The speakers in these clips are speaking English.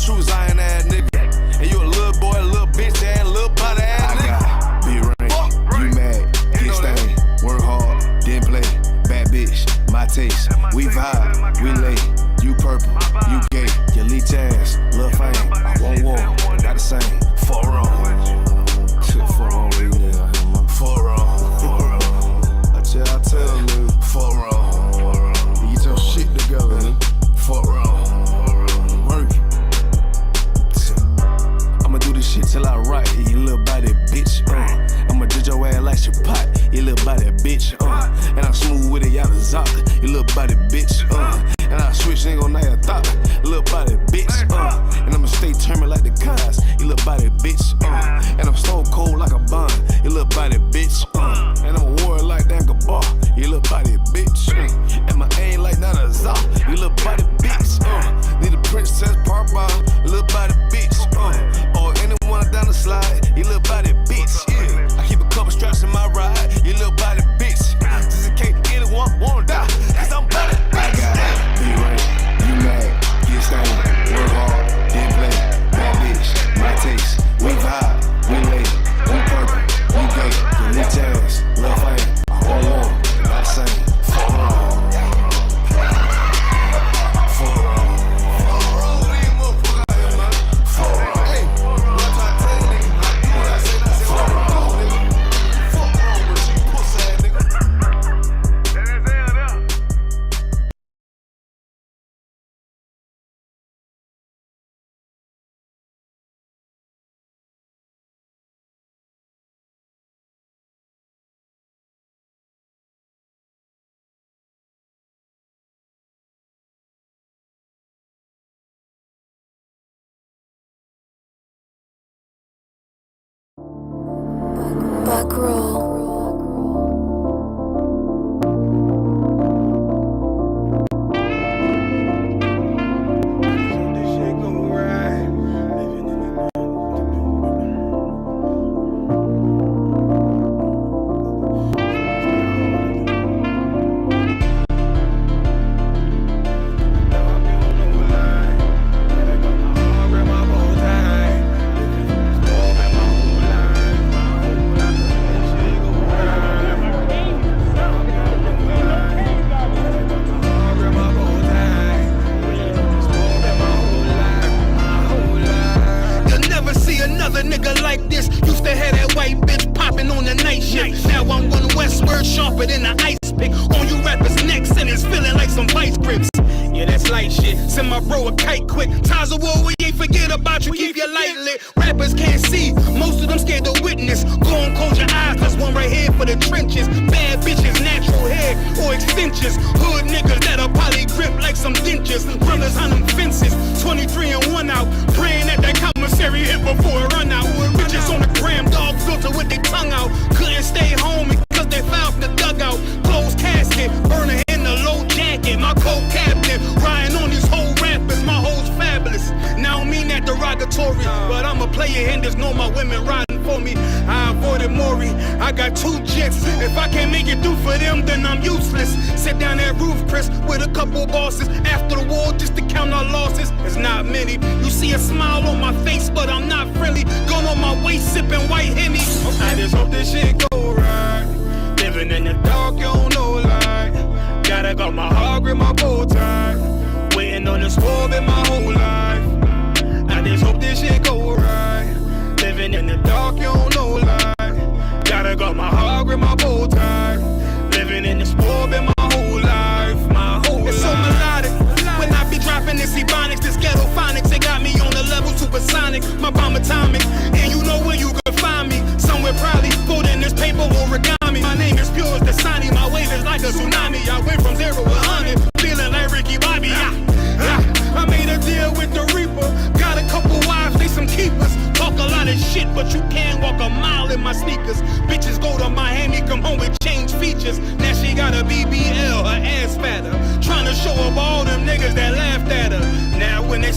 true Zion ass nigga. And you a little boy, a little bitch ass, little body ass nigga. I got big range, you mad, get stained, work hard, then play, bad bitch, my taste. We vibe, we lay, you purple, you gay, you leech ass, little fame. I won't walk, not the same. For wrong. For wrong, for wrong. I tell you, for wrong. You get your shit together, for wrong. Work. I'ma do this shit till I rock, you little body bitch. I'ma judge your ass like your pot, you little body bitch. And I'm smooth with it, y'all the zock, you little body bitch. And I switch, ain't gon' know your thought, little body bitch. And I'ma stay turning like the cars, you little body bitch. And I'm stone cold like a bond, you little body bitch. And I'm a warrior like that bar, you little body bitch. And my aim like that a zock, you little body bitch. Need a princess part bar, little body bitch. Or anyone down the slide, you little body bitch. Yeah, I keep a couple straps in my ride, you little body bitch. Just in case anyone wanna die, cause I'm body bitch. Big range, you mad, get stained, work hard, then play, bad bitch, my taste. We vibe, we lay, we purple, we gay, you lit ass, lil' fame. I won't want, not the same. For wrong. For wrong. Back row.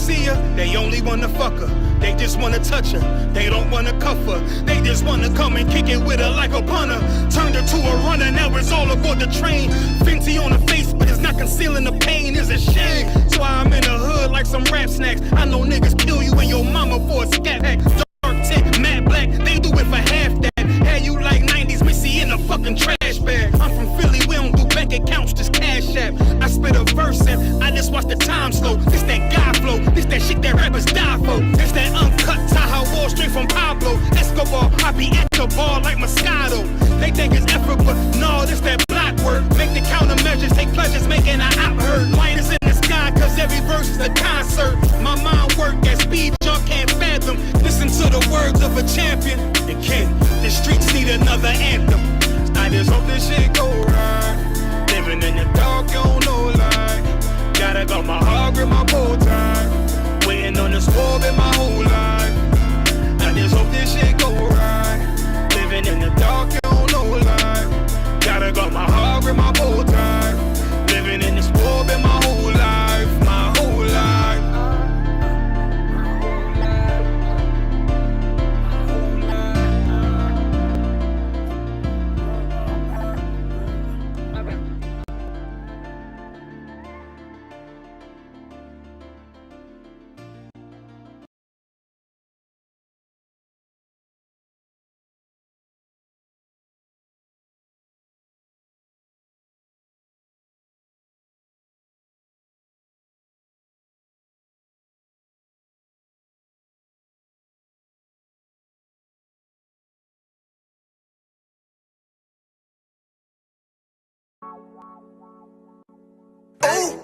see her, they only wanna fuck her. They just wanna touch her, they don't wanna cuff her. They just wanna come and kick it with her like a punter. Turned her to a runner, now it's all aboard the train. Fenty on her face, but it's not concealing the pain, it's a shame. So I'm in the hood like some rap snacks. I know niggas kill you and your mama for a scat pack. Dark tint, matte black, they do it for half that. Had you like 90s Missy in a fucking trash bag. I'm from Philly, we don't do bank accounts, just cash app. I spit a verse and I just watch the time slow. This that guy flow, this that shit that rappers die for. This that uncut Tahoe Wall straight from Pablo Escobar. I be at the bar like Moscato. They think it's effort, but no, this that block work. Make the countermeasures, take pleasures, making a op hurt. Lighters in the sky, cause every verse is a concert. My mind work at speed, jump can't fathom. Listen to the words of a champion. You can't, the streets need another anthem. I just hope this shit go right. Living in the dark, you don't know light. Gotta got my heart with my bow tie. Waiting on this war in my whole life. I just hope this shit go right. Living in the dark, you don't know light. Gotta got my heart with my bow tie. Living in this war in my whole life, my whole life. Hey,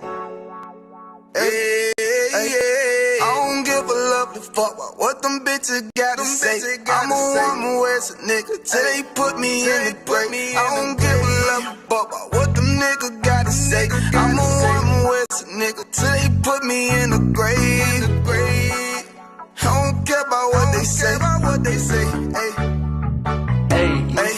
I don't give a love to fuck about what them bitches gotta say. I'm a woman where's a nigga till they put me in the grave. I don't give a love to fuck about what them niggas gotta say. I'm a woman where's a nigga till they put me in the grave. I don't care about what they say. Hey.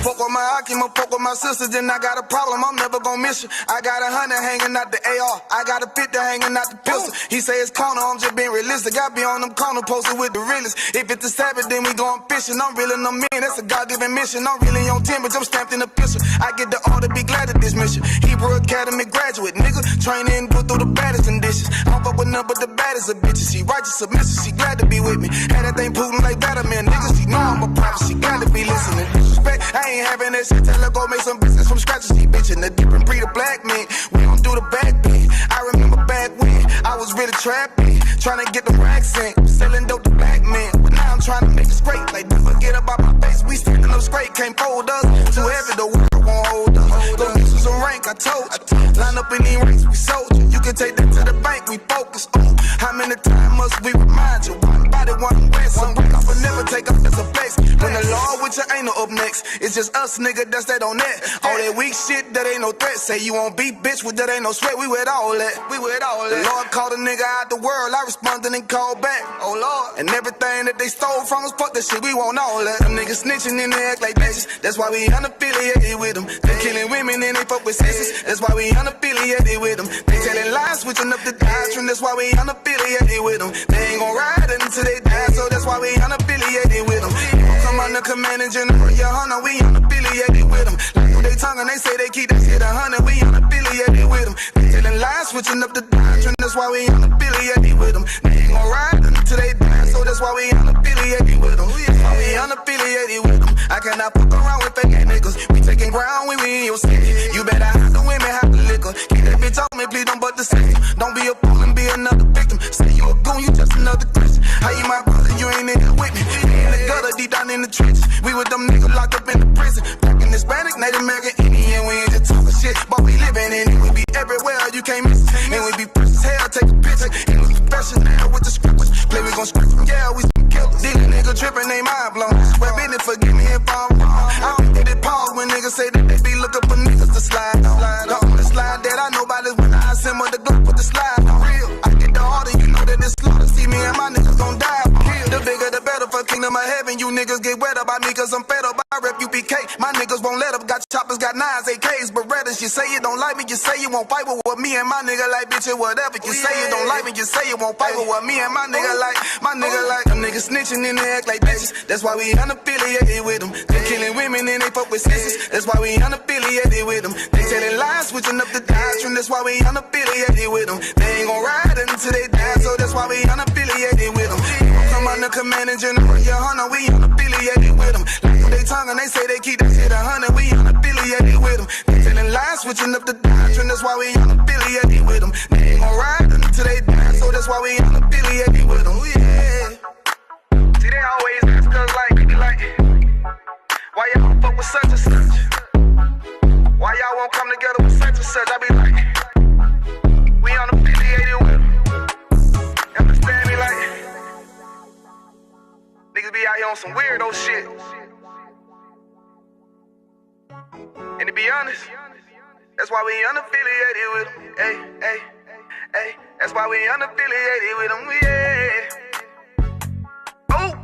Fuck with my Akima, fuck with my sisters, then I got a problem, I'm never gonna miss you. I got 100 hanging out the AR, I got a 50 hanging out the pistol. He say it's corner, I'm just being realistic. I be on them corner posted with the realest. If it's a Sabbath, then we going fishing. I'm reeling them in, that's a God-given mission. I'm really on 10, but I'm stamped in the pistol. I get the order, be glad of this mission. Hebrew Academy graduate, nigga. Training, go through the baddest conditions. I don't fuck with none but the baddest of bitches. She righteous, submissive, she glad to be with me. Had that thing Putin like Batman, niggas. She know I'm a prophet, she glad to be listening. Disrespect, I ain't having that shit. Tell her go make some business from scratch. She bitchin' a different breed of black men. We don't do the back bend. I remember back when I was really trapping, trying to get the racks in, selling dope to black men. But now I'm trying to make it straight. Like don't forget about my face. We standing up straight, can't fold us. Too heavy, the world won't hold us. Go get some rank, I told you. Line up in these ranks, we sold you. You can take that to the bank, we focus on how many times must we remind you? One body, one way, some break off and never take off as a flex. When the law with you ain't no up next, it's just us, nigga, that's that on that. All that weak shit, that ain't no threat. Say you won't be bitch, with that ain't no sweat. We with all that, The Lord called a nigga out the world, I responded and called back. Oh Lord, and everything that they stole from us, fuck that shit, we want all that. Them niggas snitching and they act like bitches. That's why we unaffiliated with them. They killing women and they fuck with sisters. That's why we unaffiliated with them. They telling lies, switching up the doctrine. That's why we unaffiliated with them. They ain't gon' ride until they die, so that's why we unaffiliated with them. Come on the command and general, yeah, hunter, we unaffiliated with them. Like they tongue and they say they keep that shit 100, we unaffiliated with them. They telling lies, switching up the doctrine. That's why we unaffiliated with them. They ain't gon' ride until they die, so that's why we unaffiliated with them. That's why we unaffiliated with them. I cannot fuck around with fake niggas. We taking ground when we in your city. You better hide the women, hide the liquor. Keep that bitch on me, please don't but the system. Don't be a fool and be another victim. Say you a goon, you just another Christian. How you my brother, you ain't in here with me. We in the gutter, deep down in the trenches. We with them niggas locked up in the prison. Black and Hispanic, Native American, Indian. We ain't just talking shit, but we living in it. We be everywhere, you can't miss it. And we be fresh as hell, take a picture. And we professional with the scriptures. Play, we gon' script them, yeah, we some killers. These niggas tripping, they mind blown. Swear business, forgive me if I'm wrong. I don't get it pause when niggas say that they be looking for niggas to slide on. The only slide that I know about is when I assemble the Glock with the slide on. Real, I get the order, you know that it's slaughter. See me and my niggas gon' die. The bigger the better for kingdom of heaven. You niggas get wet about me cause I'm fed up by rep UPK. My niggas won't let up. Got choppers, got nines, AKs, Berettas. You say you don't like me, you say you won't fight with what me and my nigga like, bitch, or whatever. You say you don't like me, you say you won't fight with what me and my nigga like. My nigga like them niggas snitching and they act like bitches. That's why we unaffiliated with them. They killing women and they fuck with sisters. That's why we unaffiliated with them. They telling lies, switching up the doctrine. That's why we unaffiliated with them. They ain't gon' ride until they die, so that's why we unaffiliated with them. Come on the command and general, yeah, hunter, we unaffiliated with them. Like they tongue and they say they keep that shit 100, we unaffiliated with them. They telling lies, switching up the doctrine. That's why we unaffiliated with them. They ain't gon' ride until they die, so that's why we unaffiliated with them. Yeah. See, they always ask us like, why y'all fuck with such and such? Why y'all won't come together with such and such? I be like, we unaffiliated with them. Understand me? Like, niggas be out here on some weirdo shit. And to be honest, that's why we unaffiliated with them. Hey, that's why we unaffiliated with them. Yeah. Oh.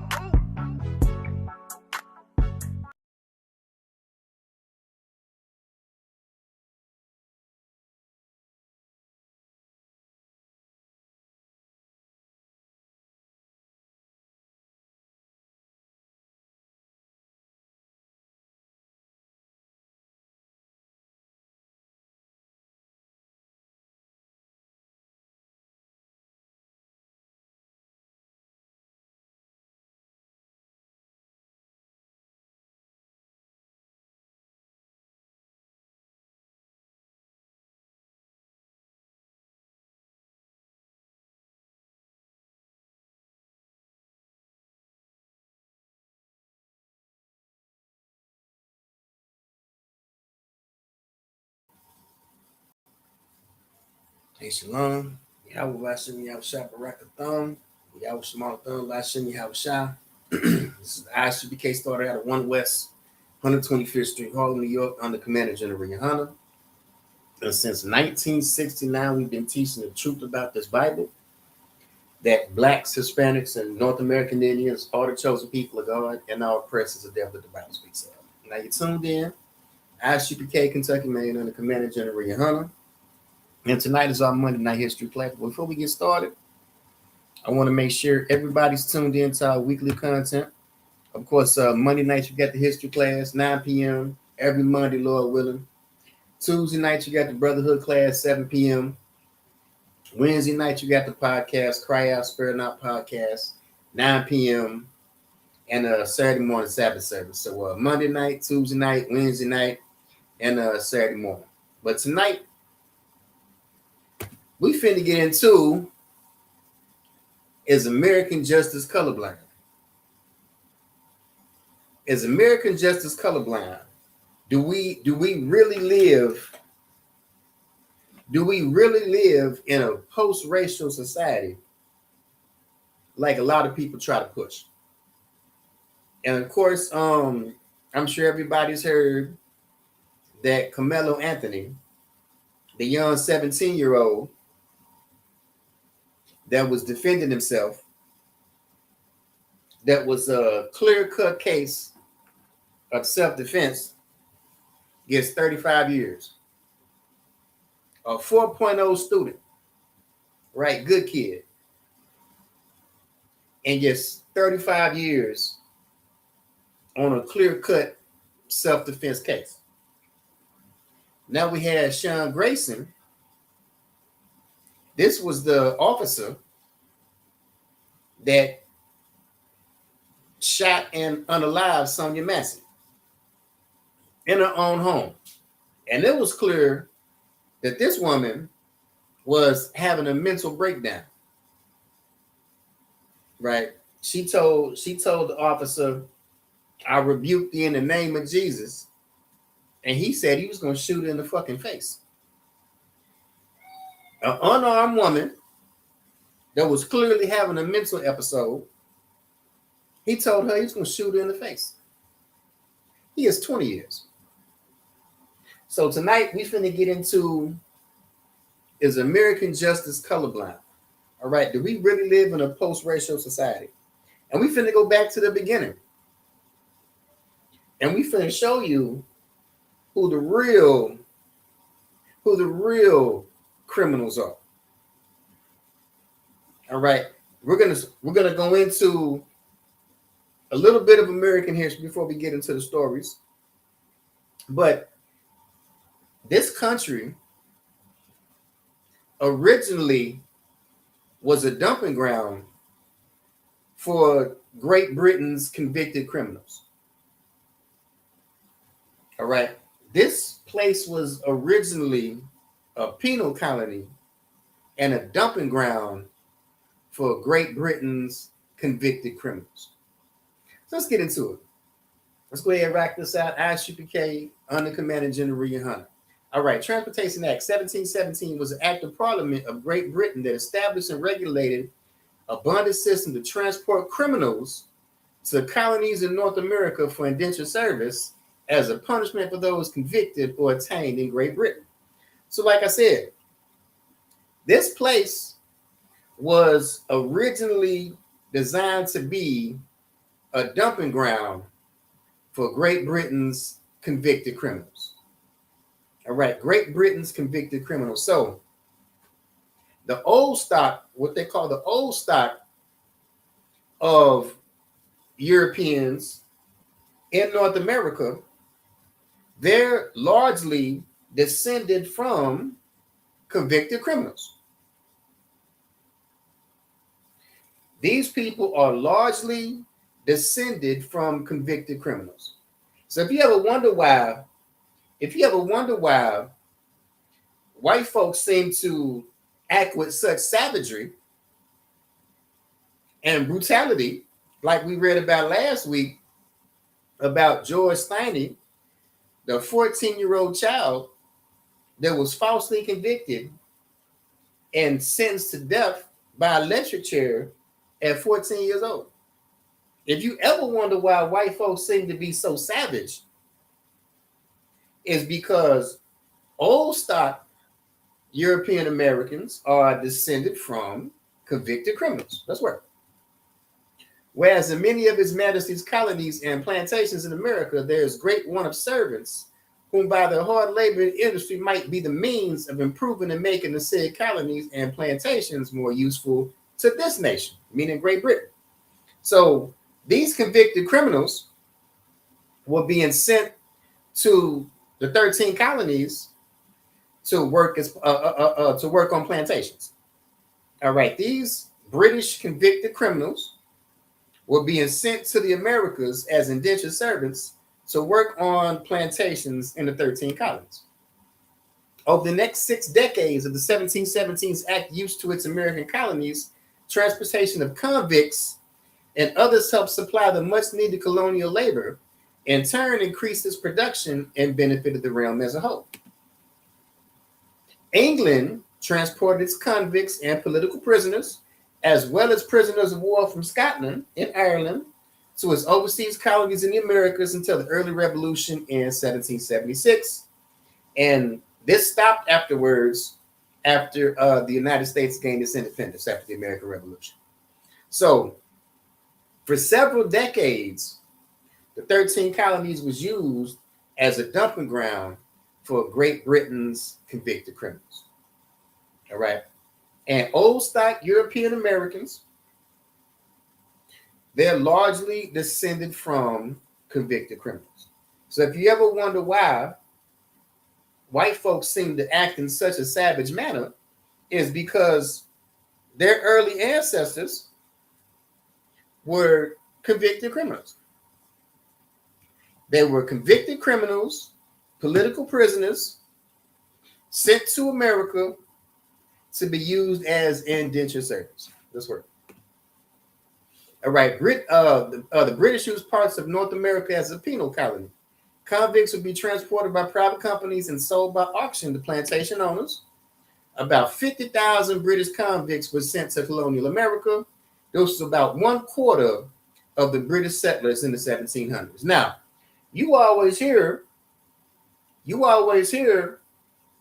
Hey, Shalom. Yahweh Bashim Yahweh Shah Barakathon. Yahweh Shemal Thon Bashim Yahweh Shah. This is the ISUPK started out of 1 West 125th Street, Harlem, New York, under Commander General Yohana. And since 1969, we've been teaching the truth about this Bible, that blacks, Hispanics, and North American Indians are the chosen people of God, and our oppressors are devil that the Bible speaks of. Now you're tuned in. ISUPK Kentucky, man, under Commander General Yohana. And tonight is our Monday Night History class. Before we get started, I want to make sure everybody's tuned in to our weekly content. Of course, Monday nights, you got the history class, 9 p.m. every Monday, Lord willing. Tuesday nights, you got the Brotherhood class, 7 p.m. Wednesday night, you got the podcast, Cry Out, Spare Not podcast, 9 p.m. And Saturday morning, Sabbath service. So Monday night, Tuesday night, Wednesday night, and Saturday morning. But tonight, we finna get into, is American justice colorblind? Is American justice colorblind? Do we really live? Do we really live in a post-racial society like a lot of people try to push? And of course, I'm sure everybody's heard that Carmelo Anthony, the young 17-year-old that was defending himself, that was a clear-cut case of self-defense, gets 35 years. A 4.0 student, right? Good kid. And gets 35 years on a clear-cut self-defense case. Now we had Sean Grayson. This was the officer that shot and unalived Sonia Massey in her own home. And it was clear that this woman was having a mental breakdown. Right? She told the officer, "I rebuke thee in the name of Jesus." And he said he was going to shoot her in the fucking face. An unarmed woman that was clearly having a mental episode, he told her he was going to shoot her in the face. He is 20 years. So tonight we finna get into, is American justice colorblind? All right, do we really live in a post-racial society? And we finna go back to the beginning. And we finna show you who the real criminals are. All right. We're gonna go into a little bit of American history before we get into the stories. But this country originally was a dumping ground for Great Britain's convicted criminals. All right. This place was originally a penal colony and a dumping ground for Great Britain's convicted criminals. So let's get into it. Let's go ahead and rock this out. ISUPK under Commanding General Ian Hunter. All right, Transportation Act 1717 was an act of Parliament of Great Britain that established and regulated a bonded system to transport criminals to colonies in North America for indentured service as a punishment for those convicted or detained in Great Britain. So like I said, this place was originally designed to be a dumping ground for Great Britain's convicted criminals. All right, Great Britain's convicted criminals. So the old stock, what they call the old stock of Europeans in North America, they're largely descended from convicted criminals. These people are largely descended from convicted criminals. So if you ever wonder why white folks seem to act with such savagery and brutality, like we read about last week about George Steiny, the 14-year-old child that was falsely convicted and sentenced to death by electric chair at 14 years old. If you ever wonder why white folks seem to be so savage, it's because old stock European Americans are descended from convicted criminals. That's right. Whereas in many of His Majesty's colonies and plantations in America, there is great want of servants, whom by their hard labor in industry might be the means of improving and making the said colonies and plantations more useful to this nation, meaning Great Britain. So these convicted criminals were being sent to the 13 colonies to work on plantations. All right, these British convicted criminals were being sent to the Americas as indentured servants to work on plantations in the 13 colonies. Over the next 6 decades of the 1717's Act used to its American colonies, transportation of convicts and others helped supply the much needed colonial labor, in turn increased its production and benefited the realm as a whole. England transported its convicts and political prisoners, as well as prisoners of war from Scotland and Ireland, to its overseas colonies in the Americas until the early revolution in 1776. And this stopped afterwards, after the United States gained its independence after the American Revolution. So for several decades, the 13 colonies was used as a dumping ground for Great Britain's convicted criminals. All right. And old stock European Americans, they're largely descended from convicted criminals. So if you ever wonder why white folks seem to act in such a savage manner, is because their early ancestors were convicted criminals. They were convicted criminals, political prisoners, sent to America to be used as indentured servants. This work. All right. The British used parts of North America as a penal colony. Convicts would be transported by private companies and sold by auction to plantation owners. About 50,000 British convicts were sent to colonial America. This was about 1/4 of the British settlers in the 1700s. Now, you always hear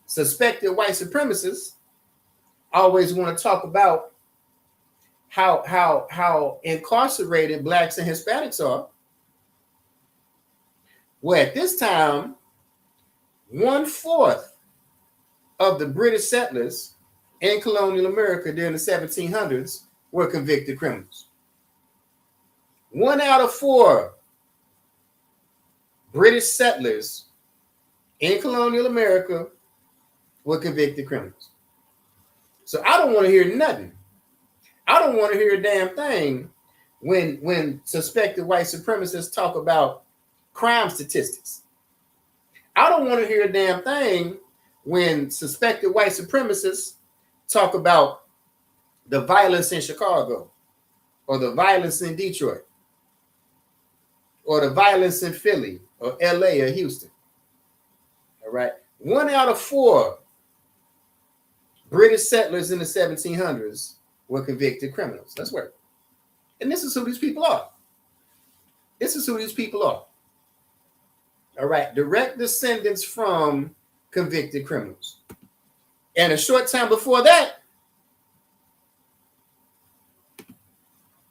suspected white supremacists always want to talk about how incarcerated blacks and Hispanics are. Well, at this time, 1/4 of the British settlers in colonial America during the 1700s were convicted criminals. 1 out of 4 British settlers in colonial America were convicted criminals. So I don't want to hear nothing. I don't want to hear a damn thing when suspected white supremacists talk about crime statistics. I don't want to hear a damn thing when suspected white supremacists talk about the violence in Chicago or the violence in Detroit or the violence in Philly or LA or Houston. All right. 1 out of 4 British settlers in the 1700s were convicted criminals. That's right. And this is who these people are. This is who these people are. All right. Direct descendants from convicted criminals. And a short time before that,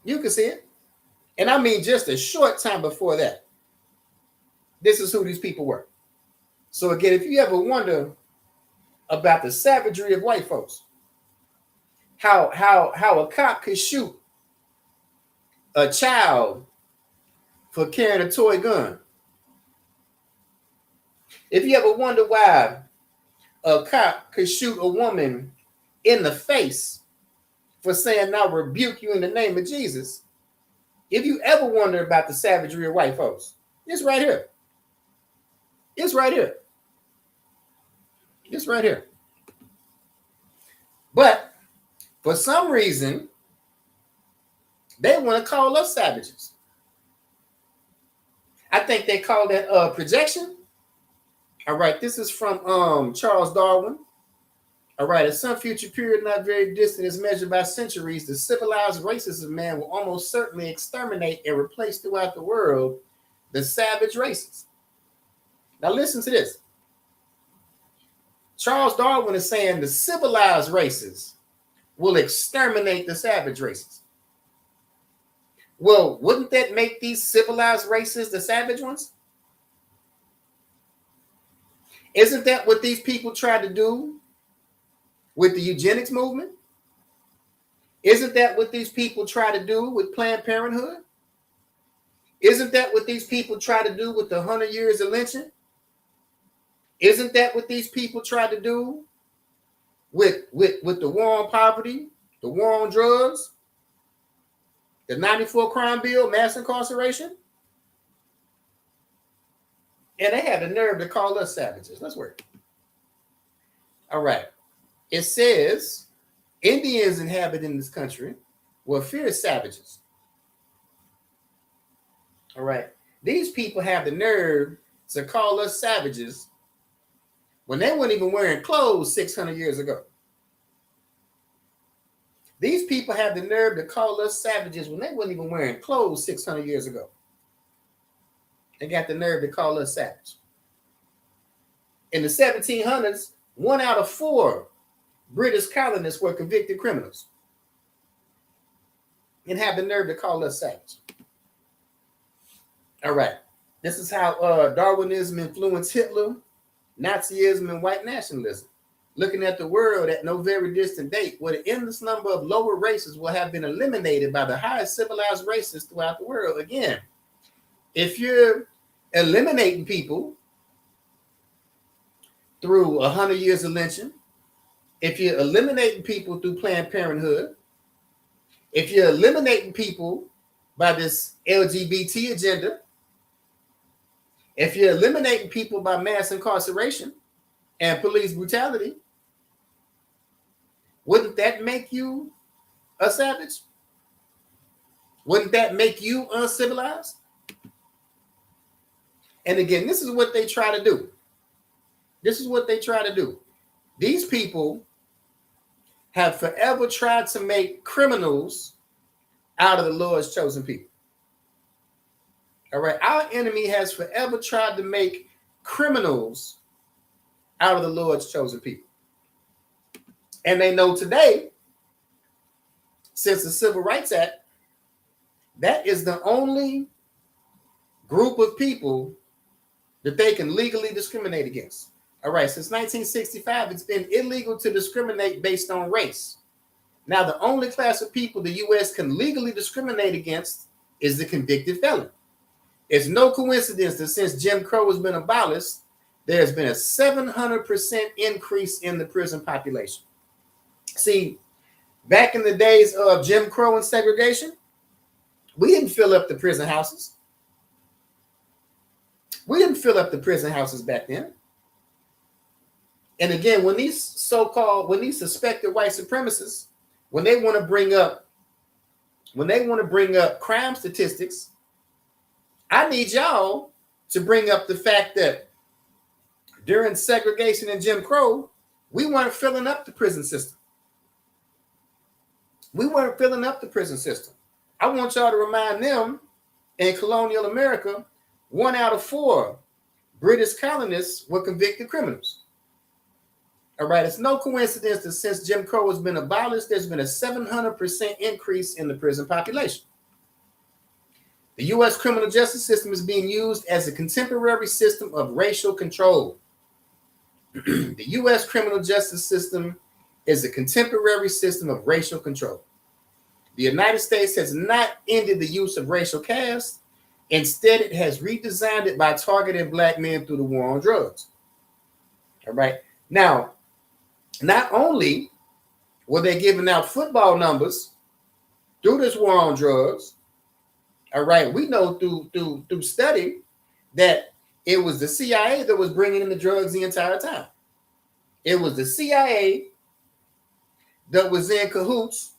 you can see it. And I mean just a short time before that, this is who these people were. So again, if you ever wonder about the savagery of white folks, how a cop could shoot a child for carrying a toy gun. If you ever wonder why a cop could shoot a woman in the face for saying, "I rebuke you in the name of Jesus." If you ever wonder about the savagery of white folks, it's right here. It's right here. It's right here. But for some reason, they want to call us savages. I think they call that projection. All right, this is from Charles Darwin. All right, at some future period not very distant as measured by centuries, the civilized races of man will almost certainly exterminate and replace throughout the world the savage races. Now listen to this. Charles Darwin is saying the civilized races will exterminate the savage races. Well, wouldn't that make these civilized races the savage ones? Isn't that what these people tried to do with the eugenics movement? Isn't that what these people try to do with Planned Parenthood? Isn't that what these people try to do with the 100 years of lynching? Isn't that what these people try to do with the war on poverty, the war on drugs, the 94 crime bill, mass incarceration? And they had the nerve to call us savages. Let's work. All right. It says Indians inhabiting this country were fierce savages. All right. These people have the nerve to call us savages when they weren't even wearing clothes 600 years ago. These people have the nerve to call us savages when they weren't even wearing clothes 600 years ago. They got the nerve to call us savage. In the 1700s, 1 out of 4 British colonists were convicted criminals and have the nerve to call us savage. All right. This is how Darwinism influenced Hitler, Nazism, and white nationalism. Looking at the world at no very distant date, where the endless number of lower races will have been eliminated by the highest civilized races throughout the world. Again, if you're eliminating people through 100 years of lynching, if you're eliminating people through Planned Parenthood, if you're eliminating people by this LGBT agenda, if you're eliminating people by mass incarceration and police brutality, wouldn't that make you a savage? Wouldn't that make you uncivilized? And again, this is what they try to do. This is what they try to do. These people have forever tried to make criminals out of the Lord's chosen people. All right. Our enemy has forever tried to make criminals out of the Lord's chosen people. And they know today, since the Civil Rights Act, that is the only group of people that they can legally discriminate against. All right, since 1965, it's been illegal to discriminate based on race. Now, the only class of people the U.S. can legally discriminate against is the convicted felon. It's no coincidence that since Jim Crow has been abolished, there's been a 700% increase in the prison population. See, back in the days of Jim Crow and segregation, we didn't fill up the prison houses. We didn't fill up the prison houses back then. And again, when these suspected white supremacists, when they want to bring up crime statistics, I need y'all to bring up the fact that during segregation and Jim Crow, we weren't filling up the prison system. We weren't filling up the prison system. I want y'all to remind them in colonial America, 1 out of 4 British colonists were convicted criminals. All right, it's no coincidence that since Jim Crow has been abolished, there's been a 700% increase in the prison population. The U.S. criminal justice system is being used as a contemporary system of racial control. The U.S. criminal justice system is a contemporary system of racial control. The United States has not ended the use of racial caste. Instead, it has redesigned it by targeting Black men through the war on drugs. All right. Now, not only were they giving out football numbers through this war on drugs, all right, we know through study that it was the CIA that was bringing in the drugs the entire time. It was the CIA that was in cahoots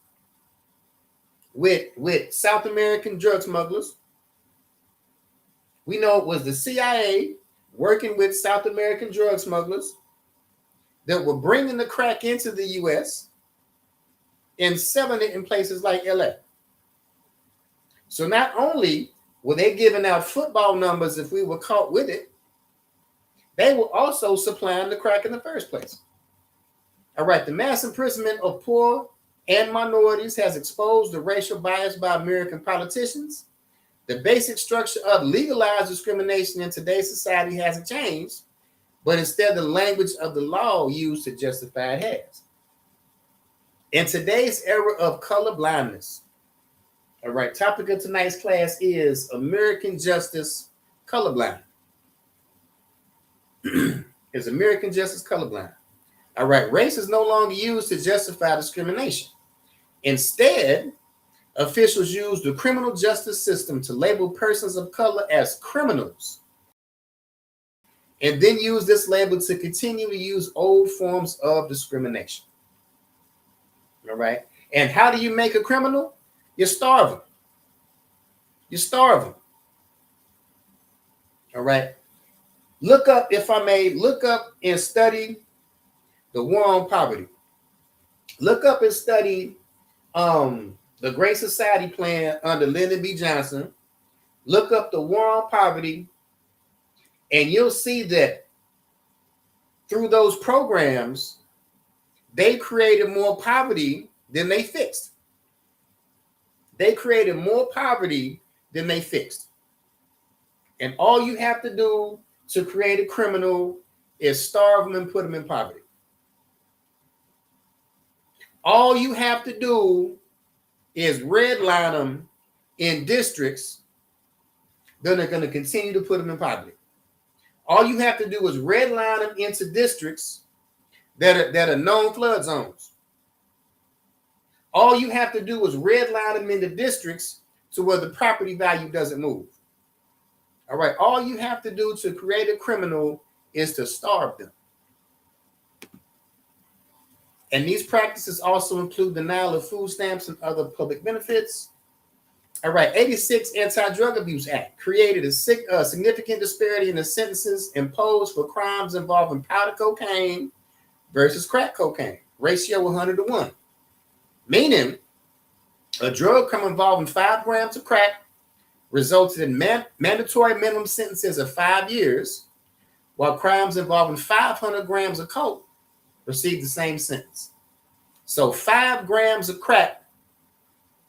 with South American drug smugglers. We know it was the CIA working with South American drug smugglers that were bringing the crack into the U.S. and selling it in places like LA. So not only were they giving out football numbers if we were caught with it, they were also supplying the crack in the first place. All right, the mass imprisonment of poor and minorities has exposed the racial bias by American politicians. The basic structure of legalized discrimination in today's society hasn't changed, but instead the language of the law used to justify it has. In today's era of color blindness, all right, topic of tonight's class is American Justice Colorblind. Is American Justice colorblind? All right, race is no longer used to justify discrimination. Instead, officials use the criminal justice system to label persons of color as criminals, and then use this label to continue to use old forms of discrimination. All right. And how do you make a criminal? You starve them. You starve them. All right. Look up, if I may, look up and study the war on poverty. Look up and study the Great Society Plan under Lyndon B. Johnson. Look up the war on poverty, and you'll see that through those programs, they created more poverty than they fixed. They created more poverty than they fixed. And all you have to do to create a criminal is starve them and put them in poverty. All you have to do is redline them in districts that are going to continue to put them in poverty. All you have to do is redline them into districts that are known flood zones. All you have to do is redline them into districts to where the property value doesn't move. All right. All you have to do to create a criminal is to starve them. And these practices also include denial of food stamps and other public benefits. All right, 86 Anti-Drug Abuse Act created a significant disparity in the sentences imposed for crimes involving powder cocaine versus crack cocaine, ratio 100-1. Meaning, a drug crime involving 5 grams of crack resulted in mandatory minimum sentences of 5 years, while crimes involving 500 grams of coke received the same sentence. So 5 grams of crack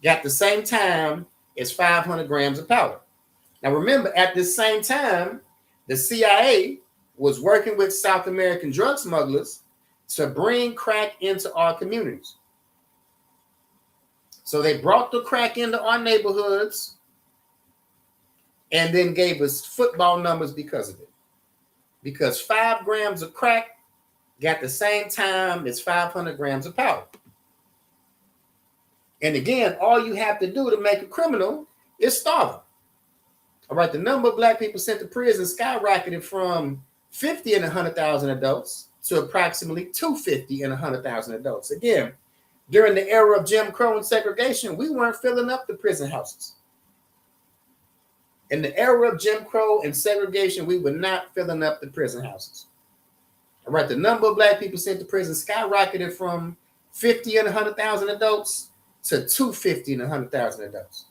got the same time as 500 grams of powder. Now remember, at the same time, the CIA was working with South American drug smugglers to bring crack into our communities. So they brought the crack into our neighborhoods and then gave us football numbers because of it. Because 5 grams of crack got the same time as 500 grams of powder. And again, all you have to do to make a criminal is starve them. All right, the number of black people sent to prison skyrocketed from 50 in 100,000 adults to approximately 250 in 100,000 adults. Again, during the era of Jim Crow and segregation, we weren't filling up the prison houses. In the era of Jim Crow and segregation, we were not filling up the prison houses. All right, the number of black people sent to prison skyrocketed from 50 in 100,000 adults to 250 in 100,000 adults.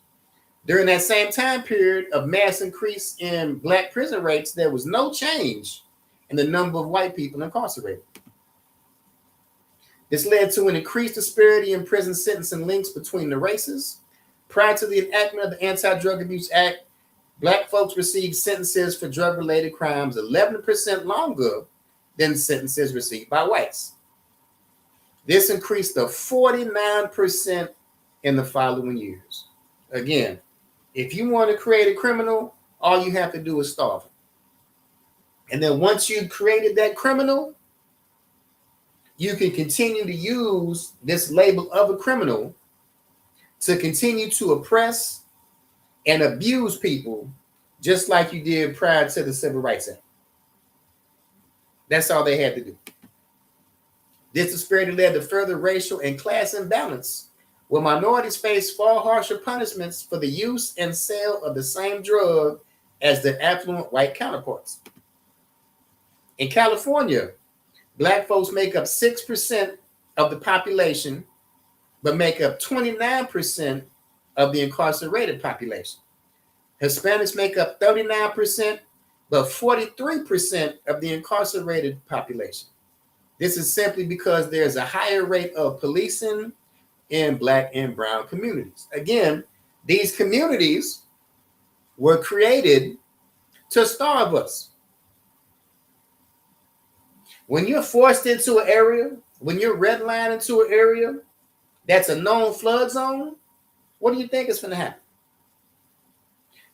During that same time period of mass increase in black prison rates, there was no change in the number of white people incarcerated. This led to an increased disparity in prison sentencing links between the races. Prior to the enactment of the Anti-Drug Abuse Act, black folks received sentences for drug-related crimes 11% longer than sentences received by whites. This increased to 49% in the following years. Again, if you want to create a criminal, all you have to do is starve him. And then once you've created that criminal, you can continue to use this label of a criminal to continue to oppress and abuse people just like you did prior to the Civil Rights Act. That's all they had to do. This disparity led to further racial and class imbalance, where minorities face far harsher punishments for the use and sale of the same drug as their affluent white counterparts. In California, black folks make up 6% of the population, but make up 29% of the incarcerated population. Hispanics make up 39%, but 43% of the incarcerated population. This is simply because there's a higher rate of policing in black and brown communities. Again, these communities were created to starve us. When you're forced into an area, when you're redlined into an area that's a known flood zone, what do you think is going to happen?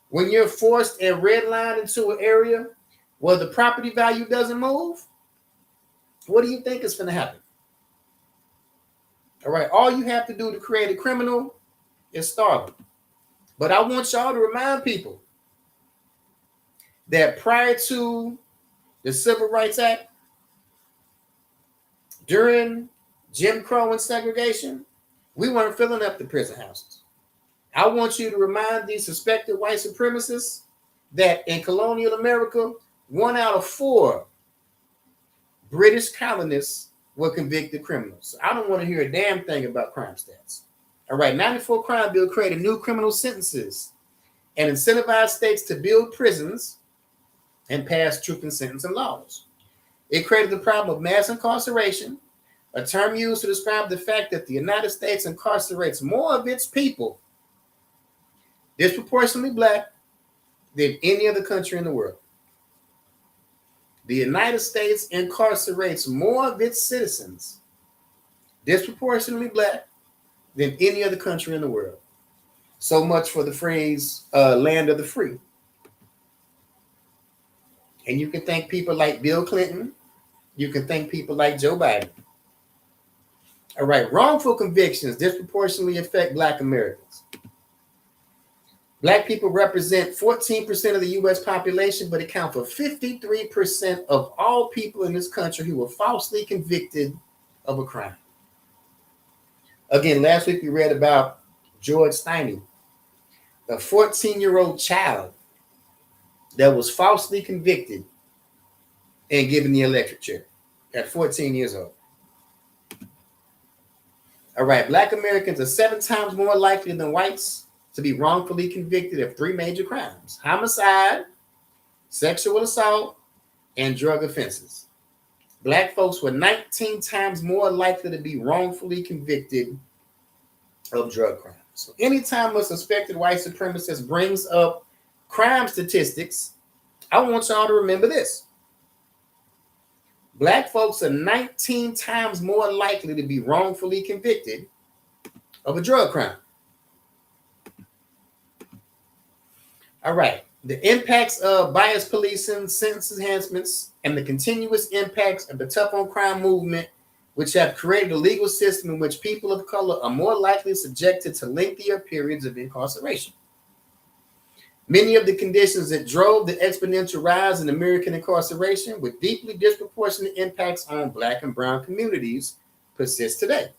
When you're forced and redlined into an area where the property value doesn't move, what do you think is going to happen? All right, all you have to do to create a criminal is starve them. But I want y'all to remind people that prior to the Civil Rights Act, during Jim Crow and segregation, we weren't filling up the prison houses. I want you to remind these suspected white supremacists that in colonial America, 1 out of 4 British colonists were convicted criminals. I don't want to hear a damn thing about crime stats. All right, 94 Crime Bill created new criminal sentences and incentivized states to build prisons and pass truth in sentencing laws. It created the problem of mass incarceration, a term used to describe the fact that the United States incarcerates more of its people, disproportionately black, than any other country in the world. The United States incarcerates more of its citizens, disproportionately black, than any other country in the world. So much for the phrase, land of the free. And you can thank people like Bill Clinton. You can thank people like Joe Biden. All right, wrongful convictions disproportionately affect Black Americans. Black people represent 14% of the U.S. population, but account for 53% of all people in this country who were falsely convicted of a crime. Again, last week we read about George Steiny, a 14-year-old child that was falsely convicted and given the electric chair at 14 years old. All right, Black Americans are 7 times more likely than whites to be wrongfully convicted of 3 major crimes: homicide, sexual assault, and drug offenses. Black folks were 19 times more likely to be wrongfully convicted of drug crimes. So anytime a suspected white supremacist brings up crime statistics, I want y'all to remember this. Black folks are 19 times more likely to be wrongfully convicted of a drug crime. All right. The impacts of bias policing, sentence enhancements, and the continuous impacts of the tough on crime movement, which have created a legal system in which people of color are more likely subjected to lengthier periods of incarceration. Many of the conditions that drove the exponential rise in American incarceration with deeply disproportionate impacts on Black and brown communities persist today.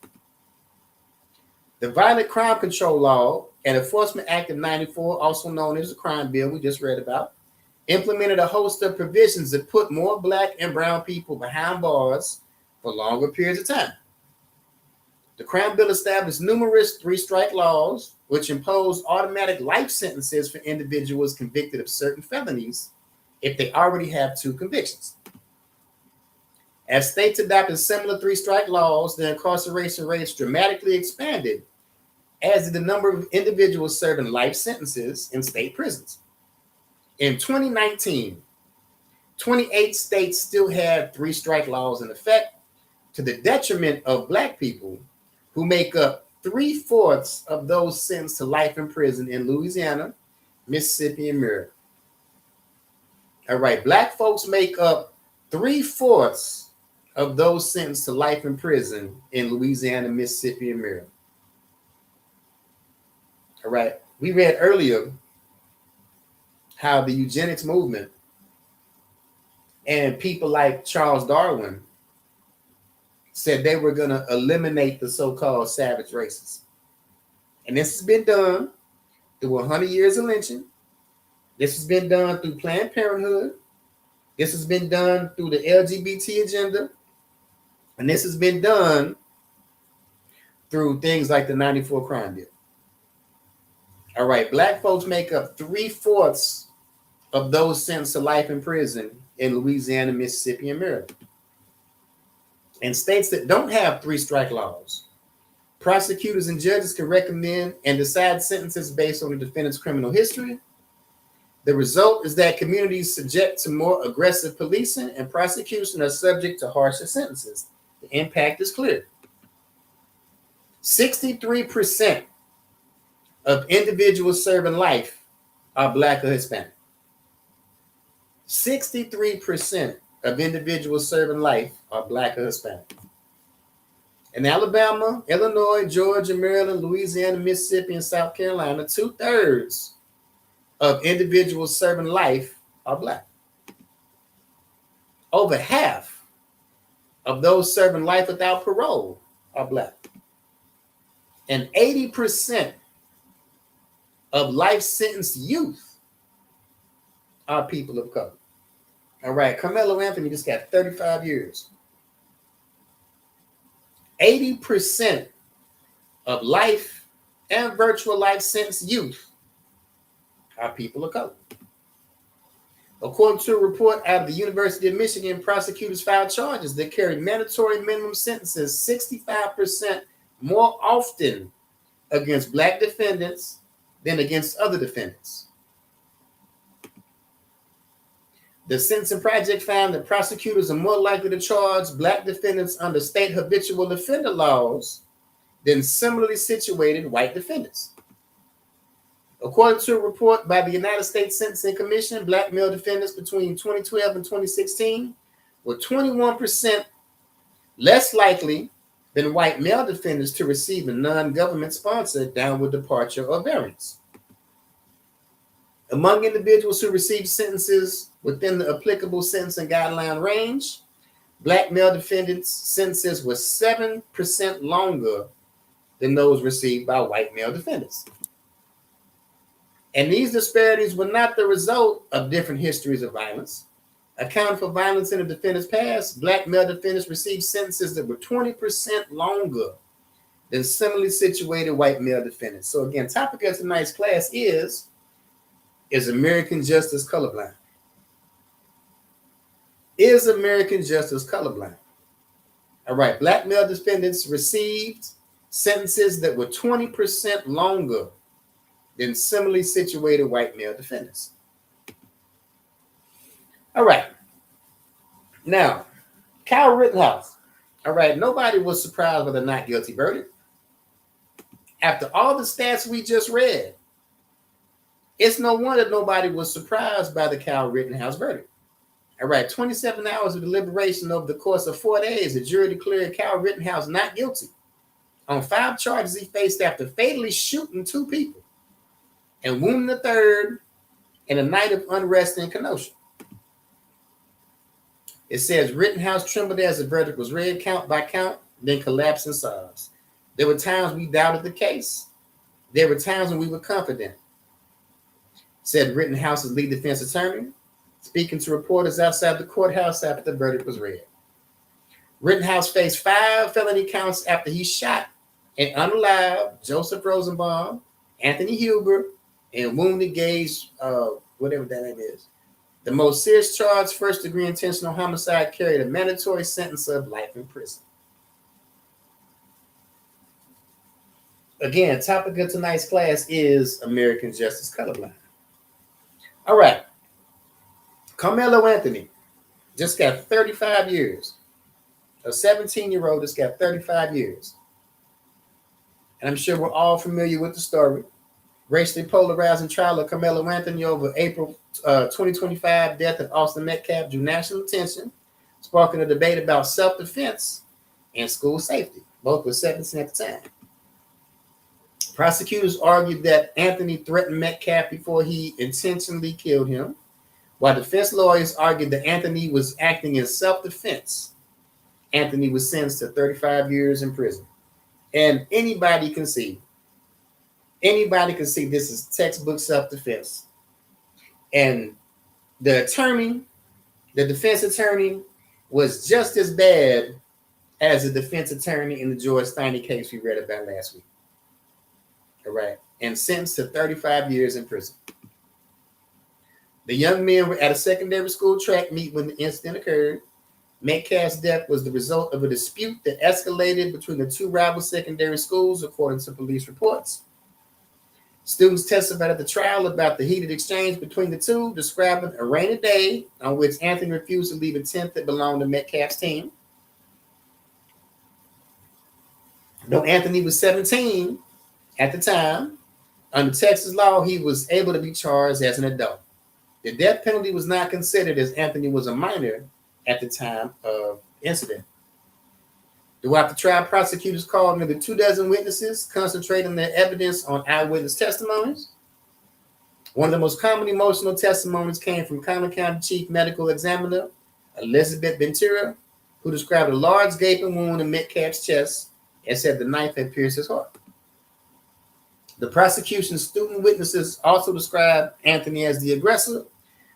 The Violent Crime Control Law and Enforcement Act of 94, also known as the crime bill we just read about, implemented a host of provisions that put more Black and brown people behind bars for longer periods of time. The crime bill established numerous three-strike laws, which imposed automatic life sentences for individuals convicted of certain felonies if they already have 2 convictions. As states adopted similar three-strike laws, the incarceration rates dramatically expanded, as did the number of individuals serving life sentences in state prisons. In 2019, 28 states still had three-strike laws in effect, to the detriment of Black people, who make up 3/4 of those sentenced to life in prison in Louisiana, Mississippi, and Maryland. All right, Black folks make up 3/4 of those sentenced to life in prison in Louisiana, Mississippi, and Maryland. All right, we read earlier how the eugenics movement and people like Charles Darwin said they were going to eliminate the so-called savage races. And this has been done through 100 years of lynching. This has been done through Planned Parenthood. This has been done through the LGBT agenda. And this has been done through things like the 94 crime bill. All right, Black folks make up 3/4 of those sentenced to life in prison in Louisiana, Mississippi, and Maryland. In states that don't have three-strike laws, prosecutors and judges can recommend and decide sentences based on the defendant's criminal history. The result is that communities subject to more aggressive policing and prosecution are subject to harsher sentences. The impact is clear. 63% of individuals serving life are Black or Hispanic. 63% of individuals serving life are Black or Hispanic. In Alabama, Illinois, Georgia, Maryland, Louisiana, Mississippi, and South Carolina, 2/3 of individuals serving life are Black. Over half of those serving life without parole are Black. And 80% of life sentenced youth are people of color. All right, Carmelo Anthony just got 35 years. 80% of life and virtual life sentenced youth are people of color. According to a report out of the University of Michigan, prosecutors filed charges that carry mandatory minimum sentences 65% more often against Black defendants than against other defendants. The Sentencing Project found that prosecutors are more likely to charge Black defendants under state habitual offender laws than similarly situated white defendants. According to a report by the United States Sentencing Commission, Black male defendants between 2012 and 2016 were 21% less likely than white male defendants to receive a non-government sponsored downward departure or variance. Among individuals who received sentences within the applicable sentencing guideline range, Black male defendants' sentences were 7% longer than those received by white male defendants. And these disparities were not the result of different histories of violence. Accounting for violence in the defendant's past, Black male defendants received sentences that were 20% longer than similarly situated white male defendants. So again, topic of tonight's class is American justice colorblind? Is American justice colorblind? All right, Black male defendants received sentences that were 20% longer than similarly situated white male defendants. All right. Now, Kyle Rittenhouse. All right. Nobody was surprised by the not guilty verdict. After all the stats we just read, it's no wonder nobody was surprised by the Kyle Rittenhouse verdict. All right. 27 hours of deliberation over the course of 4 days, the jury declared Kyle Rittenhouse not guilty on 5 charges he faced after fatally shooting 2 people and wounding the third in a night of unrest in Kenosha. It says Rittenhouse trembled as the verdict was read count by count, then collapsed in sobs. There were times we doubted the case. There were times when we were confident, said Rittenhouse's lead defense attorney, speaking to reporters outside the courthouse after the verdict was read. Rittenhouse faced 5 felony counts after he shot and unalived Joseph Rosenbaum, Anthony Huber, and wounded Gage, whatever that name is. The most serious charge, first-degree intentional homicide, carried a mandatory sentence of life in prison. Again, topic of tonight's class is American Justice Colorblind. All right. Carmelo Anthony just got 35 years. A 17-year-old just got 35 years. And I'm sure we're all familiar with the story. Racially polarizing trial of Carmelo Anthony over April 2025 death of Austin Metcalf drew national attention, sparking a debate about self-defense and school safety. Both were 17 at the time. Prosecutors argued that Anthony threatened Metcalf before he intentionally killed him, while defense lawyers argued that Anthony was acting in self-defense. Anthony was sentenced to 35 years in prison. And anybody can see this is textbook self-defense. And the defense attorney was just as bad as the defense attorney in the George Steiny case we read about last week. All right. And sentenced to 35 years in prison. The young men were at a secondary school track meet when the incident occurred. Metcalf's death was the result of a dispute that escalated between the 2 rival secondary schools, according to police reports. Students testified at the trial about the heated exchange between the two, describing a rainy day on which Anthony refused to leave a tent that belonged to Metcalf's team. Though Anthony was 17 at the time, under Texas law, he was able to be charged as an adult. The death penalty was not considered as Anthony was a minor at the time of the incident. Throughout the trial, prosecutors called nearly 24 witnesses, concentrating their evidence on eyewitness testimonies. One of the most common emotional testimonies came from Conner County Chief Medical Examiner Elizabeth Ventura, who described a large gaping wound in Metcalf's chest and said the knife had pierced his heart. The prosecution's student witnesses also described Anthony as the aggressor.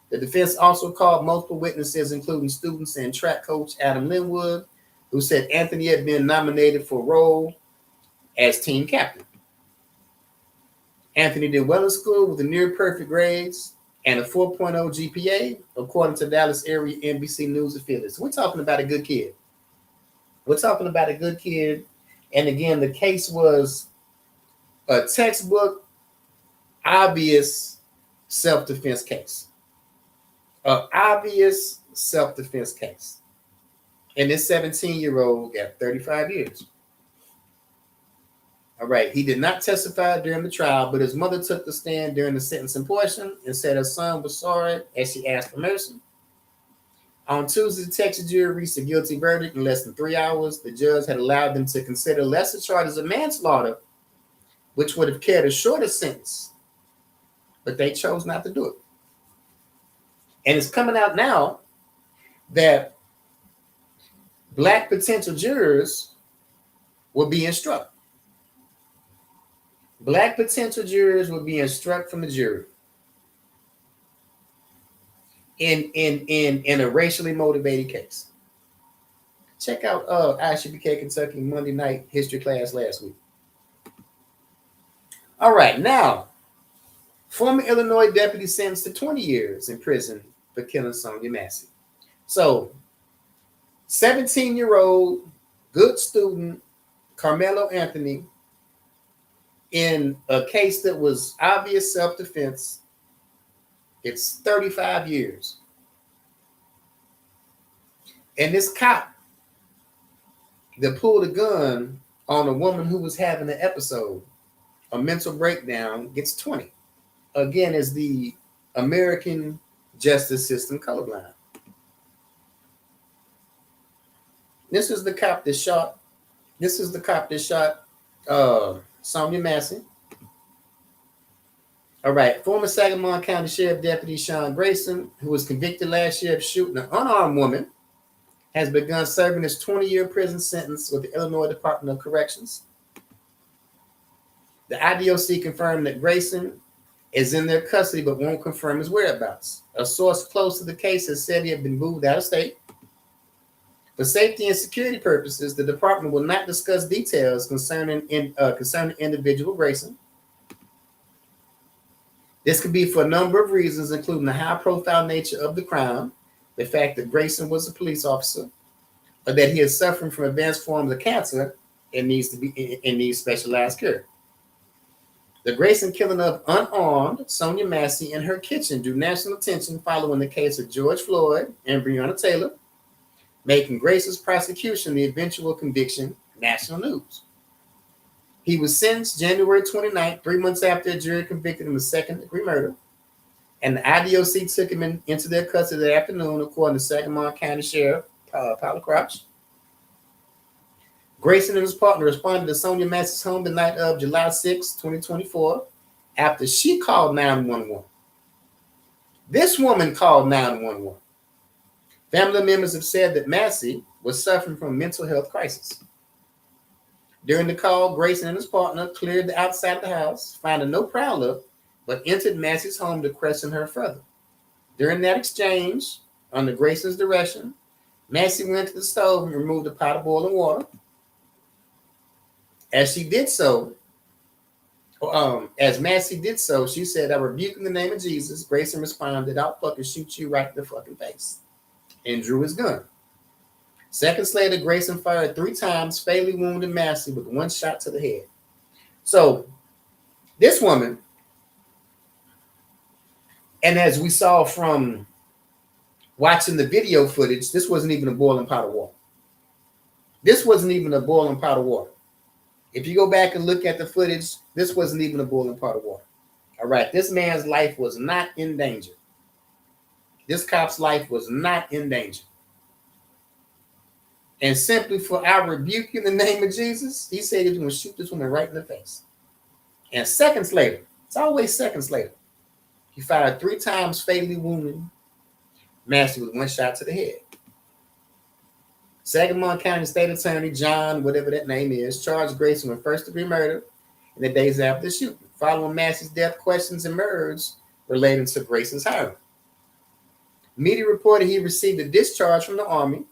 The defense also called multiple witnesses, including students and track coach Adam Linwood, who said Anthony had been nominated for a role as team captain. Anthony did well in school with the near perfect grades and a 4.0 GPA, according to Dallas area NBC News affiliates. We're talking about a good kid. And again, the case was a textbook, obvious self-defense case. An obvious self-defense case. And this 17-year-old got 35 years. All right. He did not testify during the trial, but his mother took the stand during the sentencing portion and said her son was sorry as she asked for mercy. On Tuesday, the Texas jury reached a guilty verdict in less than 3 hours. The judge had allowed them to consider lesser charges of manslaughter, which would have carried a shorter sentence, but they chose not to do it. And it's coming out now that Black potential jurors will be instructed. Black potential jurors will be instructed from the jury in a racially motivated case. Check out ISUPK Kentucky Monday night history class last week. All right, now, former Illinois deputy sentenced to 20 years in prison for killing Sonia Massey. So, 17-year-old, good student, Carmelo Anthony, in a case that was obvious self-defense, it's 35 years. And this cop that pulled a gun on a woman who was having an episode, a mental breakdown, gets 20. Again, is the American justice system colorblind. This is the cop that shot. This is the cop that shot Sonia Massey. All right, former Sangamon County Sheriff Deputy Sean Grayson, who was convicted last year of shooting an unarmed woman, has begun serving his 20-year prison sentence with the Illinois Department of Corrections. The IDOC confirmed that Grayson is in their custody but won't confirm his whereabouts. A source close to the case has said he had been moved out of state. For safety and security purposes, the department will not discuss details concerning individual Grayson. This could be for a number of reasons, including the high-profile nature of the crime, the fact that Grayson was a police officer, or that he is suffering from advanced forms of cancer and needs specialized care. The Grayson killing of unarmed Sonia Massey in her kitchen drew national attention following the case of George Floyd and Breonna Taylor, making Grayson's prosecution the eventual conviction national news. He was sentenced January 29th, 3 months after a jury convicted him of second-degree murder, and the IDOC took him into their custody that afternoon, according to Sangamon County Sheriff Paula Crouch. Grayson and his partner responded to Sonia Massey's home the night of July 6, 2024, after she called 911. This woman called 911. Family members have said that Massey was suffering from a mental health crisis. During the call, Grayson and his partner cleared the outside of the house, finding no prowler, but entered Massey's home to question her further. During that exchange, under Grayson's direction, Massey went to the stove and removed a pot of boiling water. As Massey did so, she said, "I rebuke in the name of Jesus." Grayson responded, "I'll fucking shoot you right in the fucking face," and drew his gun. Seconds later, Grayson fired 3 times, fatally wounding Massey with 1 shot to the head. So, this woman, and as we saw from watching the video footage, this wasn't even a boiling pot of water. This wasn't even a boiling pot of water. If you go back and look at the footage, this wasn't even a boiling pot of water. All right, this man's life was not in danger. This cop's life was not in danger. And simply for our rebuke in the name of Jesus, he said he's going to shoot this woman right in the face. And seconds later, it's always seconds later, he fired 3 times, fatally wounding Massey with 1 shot to the head. Sangamon County State Attorney John, whatever that name is, charged Grayson with first-degree murder in the days after the shooting. Following Massey's death, questions emerged relating to Grayson's hiring. Media reported he received a discharge from the Army,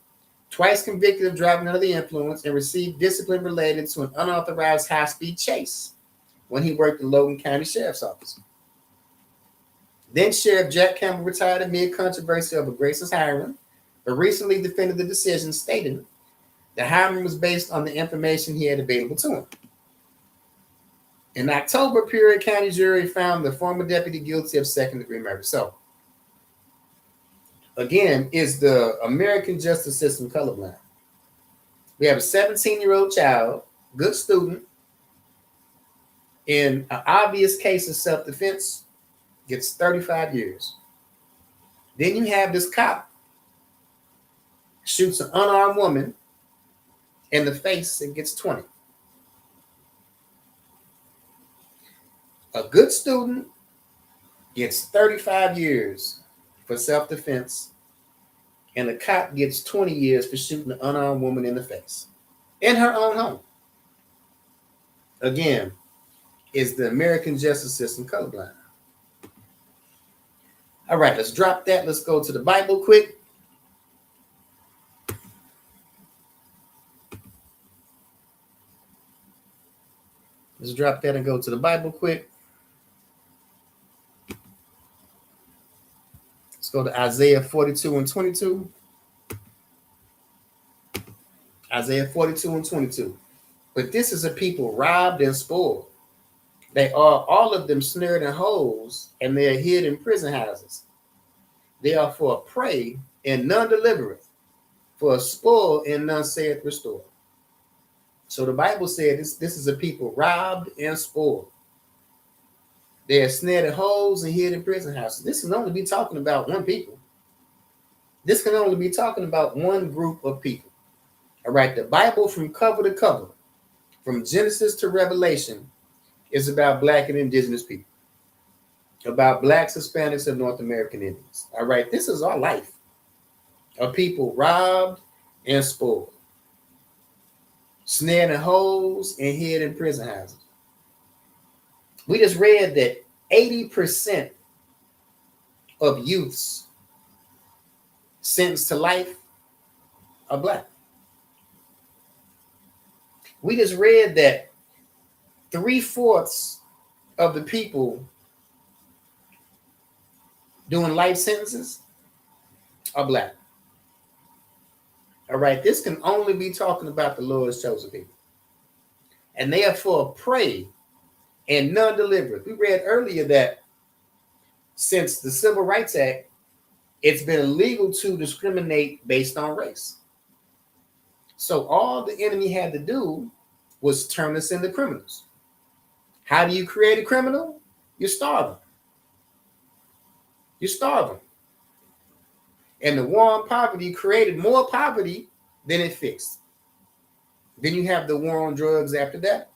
twice convicted of driving under the influence, and received discipline related to an unauthorized high-speed chase when he worked in Logan County Sheriff's Office. Then Sheriff Jack Campbell retired amid controversy over Grayson's hiring, but recently defended the decision, stating the hiring was based on the information he had available to him. In October, Peoria County jury found the former deputy guilty of second-degree murder. So, again, is the American justice system colorblind? We have a 17-year-old child, good student, in an obvious case of self-defense, gets 35 years. Then you have this cop shoots an unarmed woman in the face and gets 20. A good student gets 35 years for self-defense, and a cop gets 20 years for shooting an unarmed woman in the face in her own home. Again, is the American justice system colorblind? All right, let's drop that. Let's go to the Bible quick. Let's drop that and go to the Bible quick. Let's go to Isaiah 42 and 22. Isaiah 42 and 22. But this is a people robbed and spoiled. They are all of them snared in holes, and they are hid in prison houses. They are for a prey, and none delivereth. for a spoil, and none saith restore. So the Bible said this is a people robbed and spoiled. They are snared in holes and hid in prison houses. This can only be talking about one people. This can only be talking about one group of people. All right, the Bible from cover to cover, from Genesis to Revelation, is about Black and indigenous people, about Blacks, Hispanics, and North American Indians. All right, this is our life. A people robbed and spoiled, snared in holes and hid in prison houses. We just read that 80% of youths sentenced to life are Black. We just read that 3/4 of the people doing life sentences are Black. All right, this can only be talking about the Lord's chosen people. And they are for a prey and none delivered. We read earlier that since the Civil Rights Act, it's been illegal to discriminate based on race. So all the enemy had to do was turn us into criminals. How do you create a criminal? You starve them. You starve them. And the war on poverty created more poverty than it fixed. Then you have the war on drugs after that.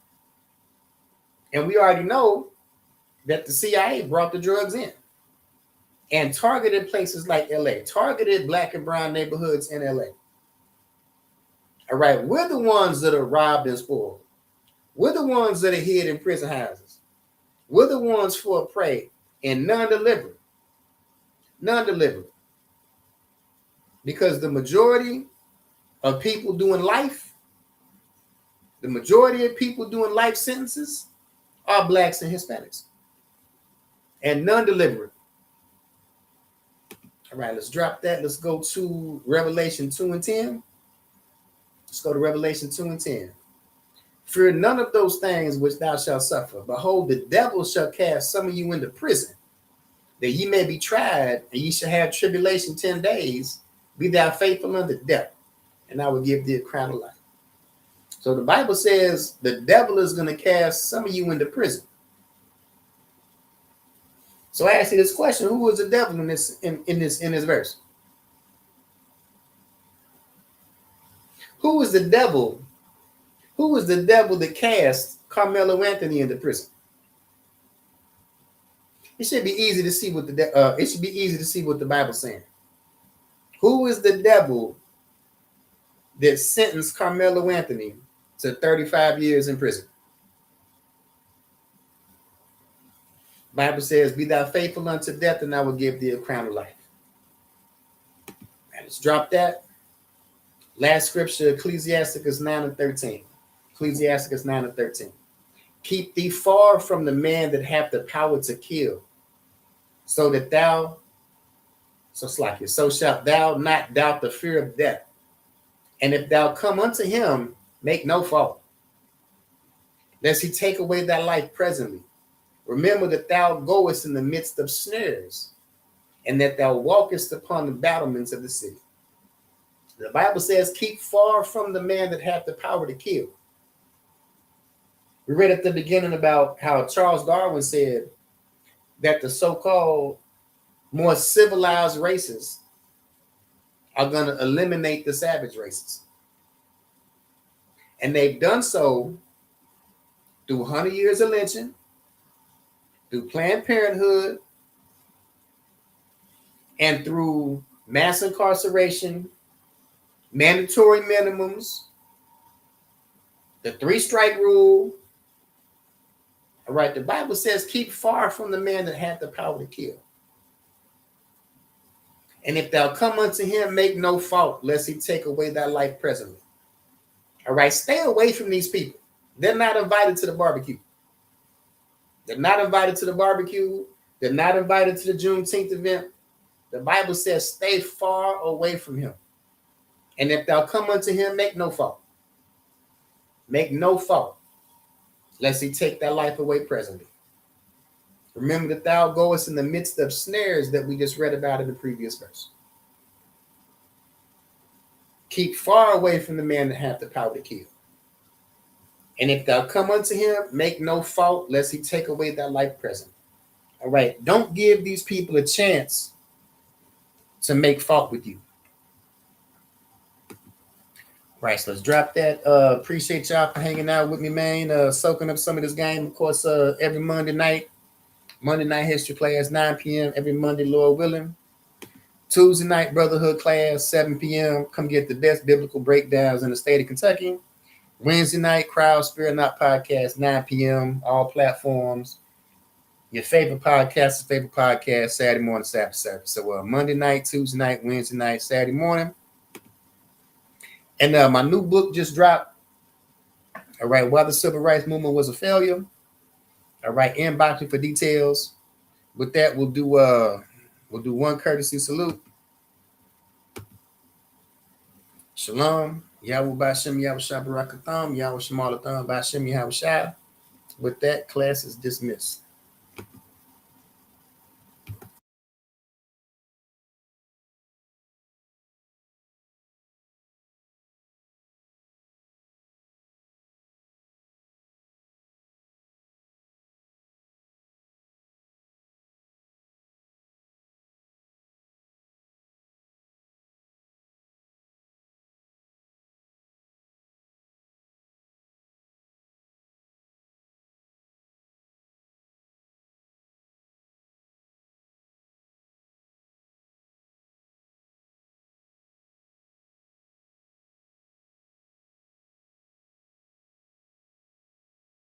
And we already know that the CIA brought the drugs in and targeted places like LA, targeted Black and brown neighborhoods in LA. All right, we're the ones that are robbed and spoiled. We're the ones that are hid in prison houses. We're the ones for a prey and none delivered. None delivered. Because the majority of people doing life, the majority of people doing life sentences are Blacks and Hispanics. And none delivered. All right, let's drop that. Let's go to Revelation 2 and 10. Let's go to Revelation 2 and 10. Fear none of those things which thou shalt suffer. Behold, the devil shall cast some of you into prison, that ye may be tried, and ye shall have tribulation 10 days. Be thou faithful unto death, and I will give thee a crown of life. So the Bible says the devil is going to cast some of you into prison. So I ask you this question: who is the devil in this verse? Who is the devil? Who is the devil that cast Carmelo Anthony into prison? It should be easy to see what the Bible's saying. Who is the devil that sentenced Carmelo Anthony to 35 years in prison? Bible says, "Be thou faithful unto death, and I will give thee a crown of life." Right, let's drop that. Last scripture, Ecclesiasticus 9 and 13. Ecclesiasticus 9 and 13. Keep thee far from the man that hath the power to kill, so shalt thou not doubt the fear of death. And if thou come unto him, make no fault, lest he take away thy life presently. Remember that thou goest in the midst of snares, and that thou walkest upon the battlements of the city. The Bible says, keep far from the man that hath the power to kill. We read at the beginning about how Charles Darwin said that the so-called more civilized races are going to eliminate the savage races. And they've done so through 100 years of lynching, through Planned Parenthood, and through mass incarceration, mandatory minimums, the 3-strike rule. All right, the Bible says, keep far from the man that hath the power to kill. And if thou come unto him, make no fault, lest he take away thy life presently. All right, stay away from these people. They're not invited to the barbecue. They're not invited to the barbecue. They're not invited to the Juneteenth event. The Bible says, stay far away from him. And if thou come unto him, make no fault. Make no fault, lest he take thy life away presently. Remember that thou goest in the midst of snares that we just read about in the previous verse. Keep far away from the man that hath the power to kill. And if thou come unto him, make no fault, lest he take away thy life present. All right. Don't give these people a chance to make fault with you. Right, so let's drop that. Appreciate y'all for hanging out with me, man. Soaking up some of this game. Of course, every Monday night history class, 9 p.m. every Monday, Lord willing. Tuesday night brotherhood class, 7 p.m. Come get the best biblical breakdowns in the state of Kentucky. Wednesday night, Crowd Spirit Not Podcast, 9 p.m. all platforms. Your favorite podcast, Saturday morning, Sabbath service. So Monday night, Tuesday night, Wednesday night, Saturday morning. And my new book just dropped. All right, Why the Civil Rights Movement Was a Failure. All right, inbox me for details. With that, we'll do one courtesy salute. Shalom. Yahweh B'Shem Yahweh Shah Barakatham. Yahweh Shemalatham B'Shem Yahweh Shah. With that, class is dismissed.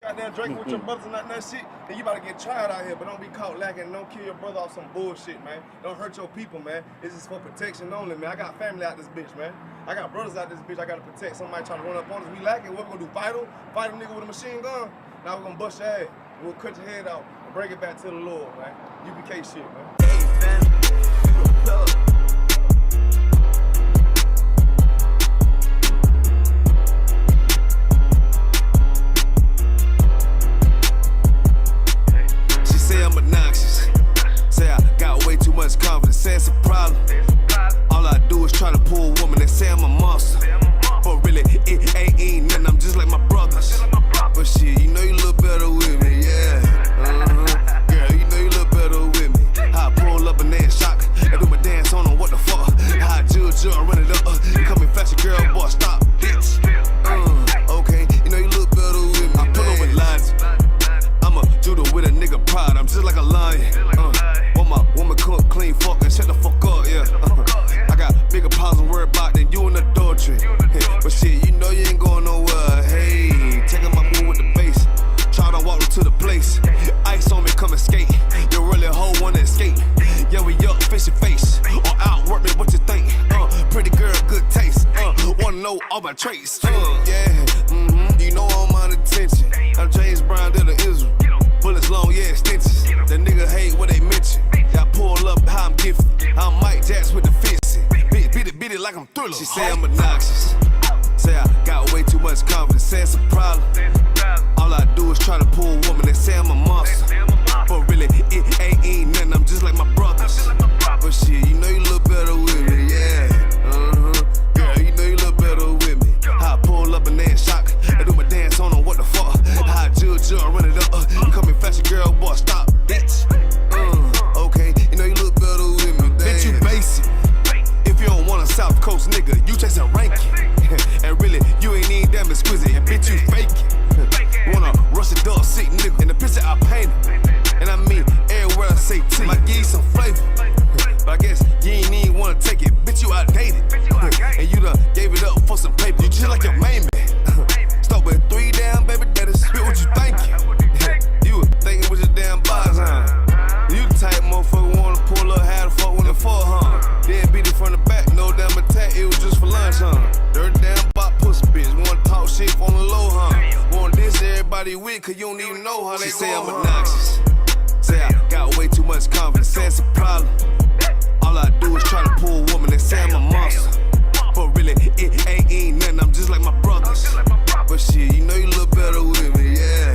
Goddamn drinking with your brothers and that shit, then you about to get tried out here, but don't be caught lacking. Don't kill your brother off some bullshit, man. Don't hurt your people, man. This is for protection only, man. I got family out this bitch, man. I got brothers out this bitch. I gotta protect somebody trying to run up on us. We lacking. What we gonna do? Fight him? Fight a nigga with a machine gun? Now we're gonna bust your ass. We'll cut your head out and bring it back to the Lord, man. UPK shit, man. Hey, man. Say I got way too much confidence, say it's a problem. All I do is try to pull a woman and say I'm a monster. But really, it ain't nothing, I'm just like my brothers. But shit, you know you look better with me, yeah. Girl, you know you look better with me. How I pull up and they in shock, and do my dance on them, what the fuck? How I judge, run it up, coming fast, girl, boy, stop, bitch. Okay, you know you look better with me. I pull up with lines. I'm a judo with a nigga pride, I'm just like a lion. Want my woman cook, clean, fuck, and shut the fuck up, yeah. I got bigger problems to worry about than you in adultery. But shit, you know you ain't going nowhere. Hey, taking my move with the bass. Try to walk to the place. Ice on me, come and skate. You really a hoe wanna escape. Yeah, we up, face your face. Or outwork me, what you think? Pretty girl, good taste. Wanna know all my traits. Yeah, you know I'm on attention. I'm James Brown, to the Israel. Bullets long, yeah, stitches. The nigga hate what they mention. I pull up how I'm gifted. I'm Mike Jacks with the fist. Beat it like I'm Thriller. She say I'm obnoxious. Say I got way too much confidence. Say it's a problem. All I do is try to pull a woman and say I'm a monster. But really, it ain't nothing. I'm just like my brothers. But shit, you know you look better with me, yeah. Girl, you know you look better with me. How I pull up and they in shock. I do my dance on them, what the fuck? How I judge, run it up. You coming fast, girl, boy, stop, bitch. Okay, you know you look better with me, bitch, you basic. If you don't want a South Coast nigga, you chasing ranking. And really, you ain't even damn exquisite. And bitch, you faking. Wanna rush the dog sick nigga. In the picture I painted. And I mean, everywhere I say T, might give you some flavor. But I guess you ain't even wanna take it. Bitch, you outdated. And you done gave it up for some paper. You just like your main man. Start with 3 damn baby daddies. Spit what you thinking. You thinking with your damn bodies, huh? You the type motherfucker wanna pull up, how the fuck when the fuck, huh? Then beat it from the back, no damn attack, it was just for lunch, huh? Dirty damn bot pussy bitch, wanna talk shit on the low, huh? Want this everybody with, cause you don't even know how they say I'm obnoxious. Say I got way too much confidence, say it's a problem. All I do is try to pull a woman and say I'm a monster. But really, it ain't nothing, I'm just like my brothers. But shit, you know you look better with me, yeah.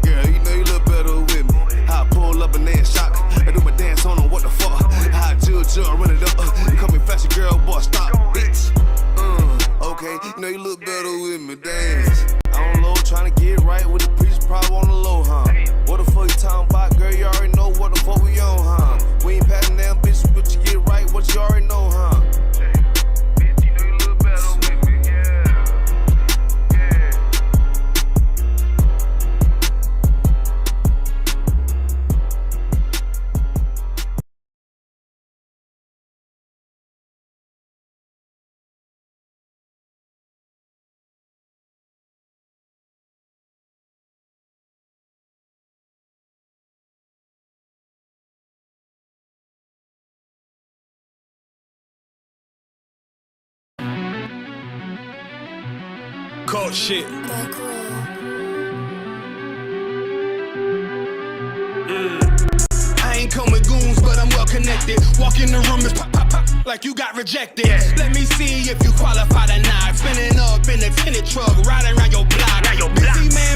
Girl, you know you look better with me. How I pull up and they in shock. I do my dance on them, what the fuck? How I judge, run it up. You coming fast, girl, boy, stop, bitch. Cult shit. Back row. I ain't come with goons, but I'm well connected. Walk in the room, it's pop, pop, pop, like you got rejected. Let me see if you qualify or not. Spinning up in a tinted truck, riding around your block.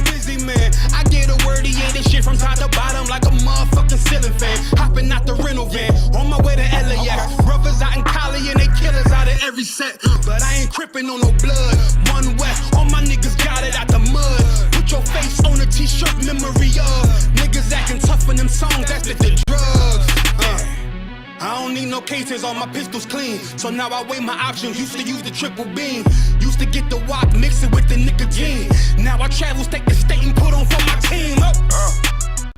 Busy man. I get a word, he ain't this shit from top to bottom like a motherfucking ceiling fan. Hopping out the rental van, on my way to LAX. Brothers out in Cali and they killers out of every set. But I ain't crippin' on no blood. One West, all my niggas got it out the mud. Put your face on a t-shirt, memory of niggas acting tough in them songs, that's the drugs. I don't need no cases, all my pistols clean. So now I weigh my options, used to use the triple beam. Used to get the wok, mix it with the nicotine. Now I travel state to state and put on for my team.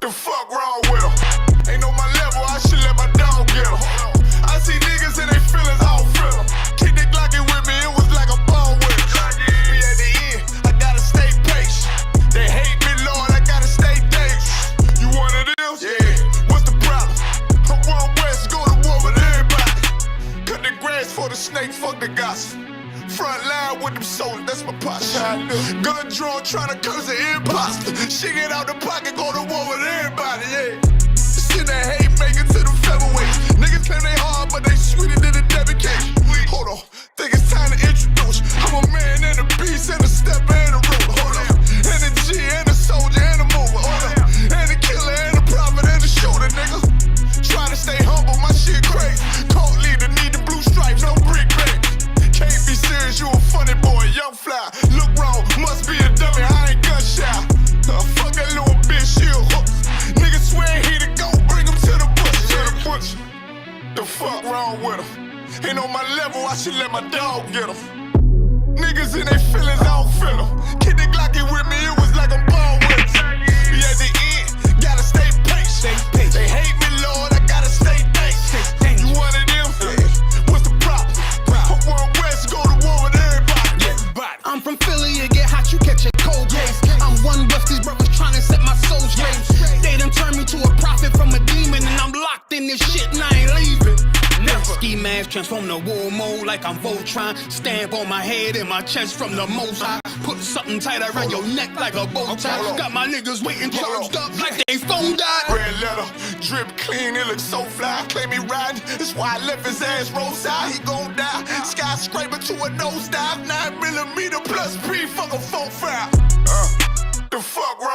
The fuck wrong with him? Ain't on my level, I should let my dog get him. I see niggas and they feelings, I don't feel them. Kick the Glocky with me, it was like a ball with him. Be at the end, I gotta stay patient. They hate me, Lord, I gotta stay dangerous. You one of them? Yeah. What's the problem? I'm one West, go to war with everybody. Cut the grass for the snake, fuck the gossip. Front line with them soldiers, that's my posture. Gun drawn, tryna curse an imposter. She get out the pocket, go to war with everybody, yeah. Send that hate, make it to the featherweights. Niggas claim they hard, but they sweeter than a debit cake. Hold on, think it's time to introduce. I'm a man and a beast and a stepper and a ruler. Hold on, and a G and a soldier and a mover. Hold on, and a killer and a prophet and a shooter, nigga. Try to stay humble, my shit crazy. Cold leader, need the blue stripes, no brick bang. Can't be serious, you a funny boy, young fly. Look wrong, must be a dummy, I ain't gun shy. Fuck that little bitch, she a hook. Niggas swear he the go, bring him to the bush. To the bush. The fuck wrong with him? Ain't on my level, I should let my dog get him. Niggas in they feelings, I don't feel them. Kid the Glocky with me, it was like a ball with him. Be at the end, gotta stay patient. They hate me, Lord, I gotta stay dangerous. You one of them? What's the problem? I'm one West, go to war with everybody. I'm from Philly, you get hot, you catch a cold case. I'm one West, these brothers trying to set my soul straight. They done turned me to a prophet from a demon, and I'm locked in this shit and I ain't leaving. Ski mask transform to war mode like I'm Voltron. Stamp on my head and my chest from the most high. Put something tight around your neck like a bow tie. Got my niggas waiting charged up like they phone died. Red letter, drip clean, it looks so fly. Claim he riding, that's why I left his ass roadside. He gon' die, skyscraper to a nosedive. 9mm plus P, fuck a 4-5. The fuck wrong?